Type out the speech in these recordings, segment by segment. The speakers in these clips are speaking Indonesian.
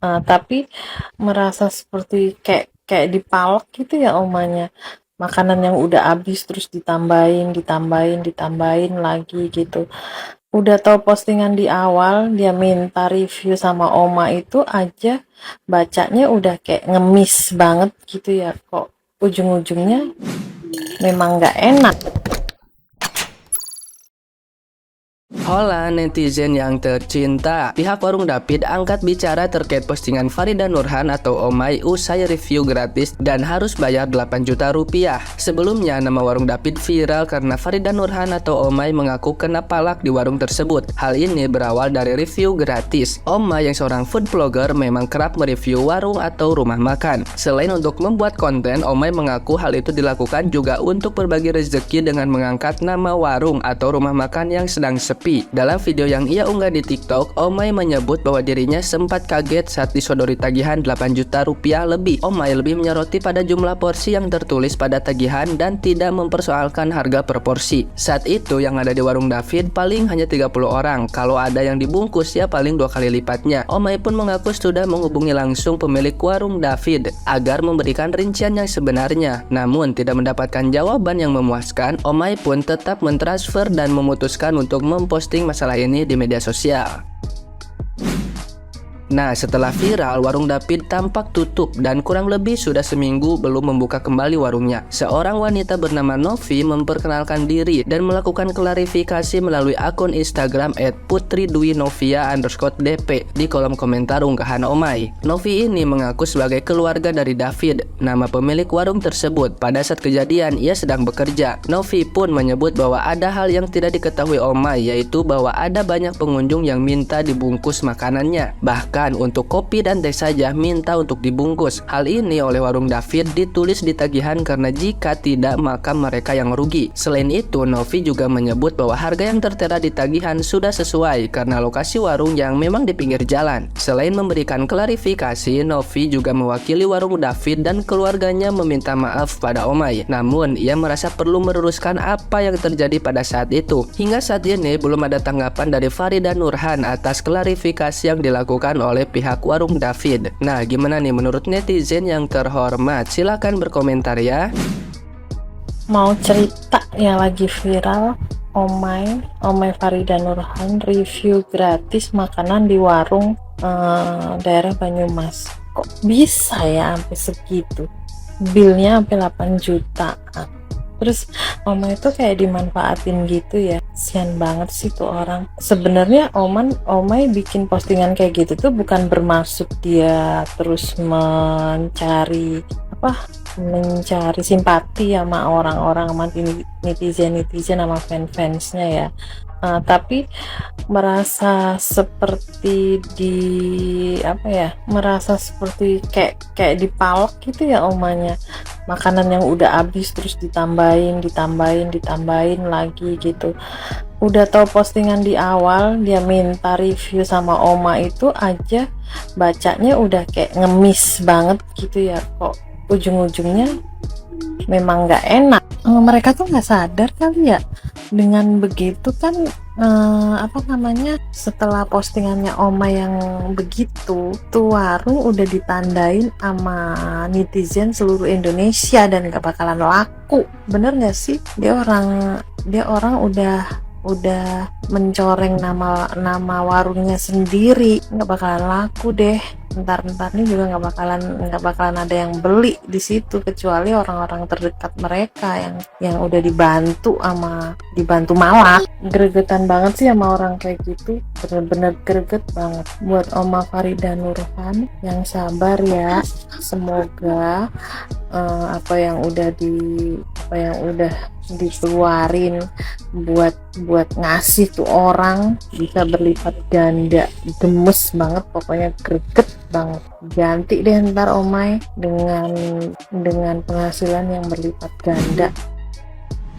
Tapi merasa seperti kayak kayak dipalak gitu ya omanya. Makanan yang udah habis terus ditambahin lagi gitu. Udah tahu postingan di awal dia minta review sama oma itu aja bacanya udah kayak ngemis banget gitu ya, kok ujung-ujungnya memang nggak enak. Hola netizen yang tercinta, pihak Warung David angkat bicara terkait postingan Farida Nurhan atau Omay usai review gratis dan harus bayar 8 juta rupiah. Sebelumnya nama Warung David viral karena Farida Nurhan atau Omay mengaku kena palak di warung tersebut. Hal ini berawal dari review gratis. Omay yang seorang food blogger memang kerap mereview warung atau rumah makan. Selain untuk membuat konten, Omay mengaku hal itu dilakukan juga untuk berbagi rezeki dengan mengangkat nama warung atau rumah makan yang sedang sepi. Dalam video yang ia unggah di TikTok, Omay menyebut bahwa dirinya sempat kaget saat disodori tagihan 8 juta rupiah lebih. Omay lebih menyoroti pada jumlah porsi yang tertulis pada tagihan dan tidak mempersoalkan harga per porsi. Saat itu yang ada di Warung David paling hanya 30 orang. Kalau ada yang dibungkus ya paling 2 kali lipatnya. Omay pun mengaku sudah menghubungi langsung pemilik Warung David agar memberikan rincian yang sebenarnya. Namun tidak mendapatkan jawaban yang memuaskan, Omay pun tetap mentransfer dan memutuskan untuk memposting masalah ini di media sosial. Nah, setelah viral, Warung David tampak tutup dan kurang lebih sudah seminggu belum membuka kembali warungnya. Seorang wanita bernama Novi memperkenalkan diri dan melakukan klarifikasi melalui akun Instagram @putridwinovia_dp di kolom komentar unggahan Omay. Novi ini mengaku sebagai keluarga dari David, nama pemilik warung tersebut. Pada saat kejadian, ia sedang bekerja. Novi pun menyebut bahwa ada hal yang tidak diketahui Omay, yaitu bahwa ada banyak pengunjung yang minta dibungkus makanannya. Bahkan untuk kopi dan teh saja minta untuk dibungkus. Hal ini oleh Warung David ditulis di tagihan karena jika tidak maka mereka yang rugi. Selain itu, Novi juga menyebut bahwa harga yang tertera di tagihan sudah sesuai karena lokasi warung yang memang di pinggir jalan. Selain memberikan klarifikasi, Novi juga mewakili Warung David dan keluarganya meminta maaf pada Omay. Namun, ia merasa perlu meluruskan apa yang terjadi pada saat itu. Hingga saat ini belum ada tanggapan dari Farida Nurhan atas klarifikasi yang dilakukan oleh pihak Warung David. Nah, gimana nih menurut netizen yang terhormat? Silahkan berkomentar ya. Mau cerita yang lagi viral, Omay Farida Nurhan review gratis makanan di warung daerah Banyumas. Kok bisa ya sampai segitu? Bilnya sampai 8 juta. Terus Oma itu kayak dimanfaatin gitu ya. Sian banget sih tuh orang. Sebenarnya Omay bikin postingan kayak gitu tuh bukan bermaksud dia terus mencari simpati sama orang-orang, sama netizen sama fans-fansnya ya. Tapi merasa seperti merasa seperti kayak dipalak gitu ya omanya. Makanan yang udah habis terus ditambahin lagi gitu. Udah tahu postingan di awal dia minta review sama oma itu aja bacanya udah kayak ngemis banget gitu ya, kok ujung-ujungnya memang nggak enak. Mereka tuh nggak sadar kali ya dengan begitu kan. Setelah postingannya Oma yang begitu tuh warung udah ditandain sama netizen seluruh Indonesia dan gak bakalan laku. Bener gak sih? Dia orang udah mencoreng nama warungnya sendiri, nggak bakalan laku deh. Ntar nih juga nggak bakalan ada yang beli di situ kecuali orang-orang terdekat mereka yang udah dibantu malak. Gregetan banget sih sama orang kayak gitu, bener-bener greget banget. Buat Oma Farida Nurhan yang sabar ya, semoga apa yang udah dikeluarin buat ngasih tuh orang bisa berlipat ganda. Gemes banget pokoknya, greget banget. Ganti deh ntar Omay dengan penghasilan yang berlipat ganda.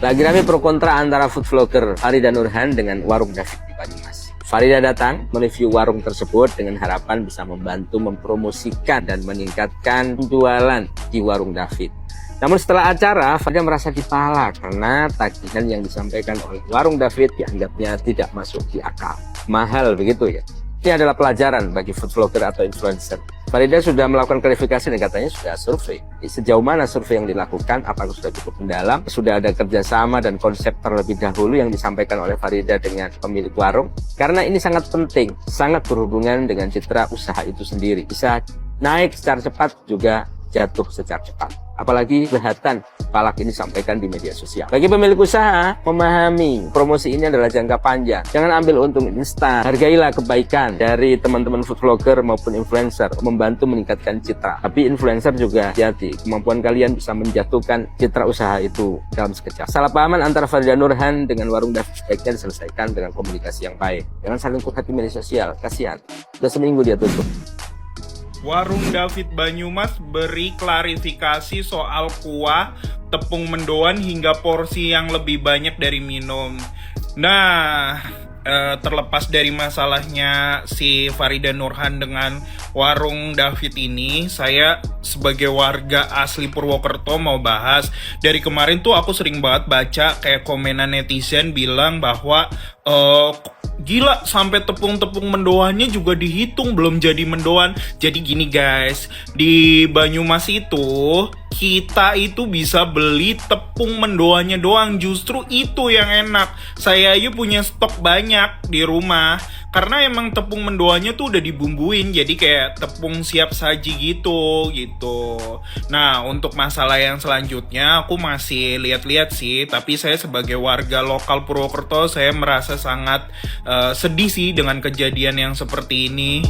Lagi rame pro kontra antara food vlogger Farida Nurhan dengan Warung David di Banyumas. Farida datang mereview warung tersebut dengan harapan bisa membantu mempromosikan dan meningkatkan penjualan di Warung David. Namun setelah acara, Farida merasa dipalak karena tagihan yang disampaikan oleh Warung David dianggapnya tidak masuk di akal. Mahal begitu ya. Ini adalah pelajaran bagi food vlogger atau influencer. Farida sudah melakukan klarifikasi dan katanya sudah survei. Sejauh mana survei yang dilakukan? Apakah sudah cukup mendalam? Sudah ada kerjasama dan konsep terlebih dahulu yang disampaikan oleh Farida dengan pemilik warung? Karena ini sangat penting, sangat berhubungan dengan citra usaha itu sendiri. Bisa naik secara cepat, juga jatuh secara cepat. Apalagi kelihatan palak ini sampaikan di media sosial. Bagi pemilik usaha, memahami promosi ini adalah jangka panjang. Jangan ambil untung instan. Hargailah kebaikan dari teman-teman food vlogger maupun influencer, membantu meningkatkan citra. Tapi influencer juga hati-hati, kemampuan kalian bisa menjatuhkan citra usaha itu dalam sekejap. Salah pahaman antara Farida Nurhan dengan warung David sebaiknya diselesaikan dengan komunikasi yang baik. Jangan saling curhat di media sosial, kasihan. Sudah seminggu dia tutup. Warung David Banyumas beri klarifikasi soal kuah, tepung mendoan hingga porsi yang lebih banyak dari minum. Nah, terlepas dari masalahnya si Farida Nurhan dengan warung David ini, saya sebagai warga asli Purwokerto mau bahas. Dari kemarin tuh aku sering banget baca kayak komenan netizen bilang bahwa gila, sampai tepung-tepung mendoannya juga dihitung belum jadi mendoan. Jadi gini guys, di Banyumas itu kita itu bisa beli tepung mendoannya doang. Justru itu yang enak. Saya aja punya stok banyak di rumah karena emang tepung mendoannya tuh udah dibumbuin, jadi kayak tepung siap saji gitu. Nah, untuk masalah yang selanjutnya aku masih lihat-lihat sih, tapi saya sebagai warga lokal Purwokerto saya merasa sangat sedih sih dengan kejadian yang seperti ini.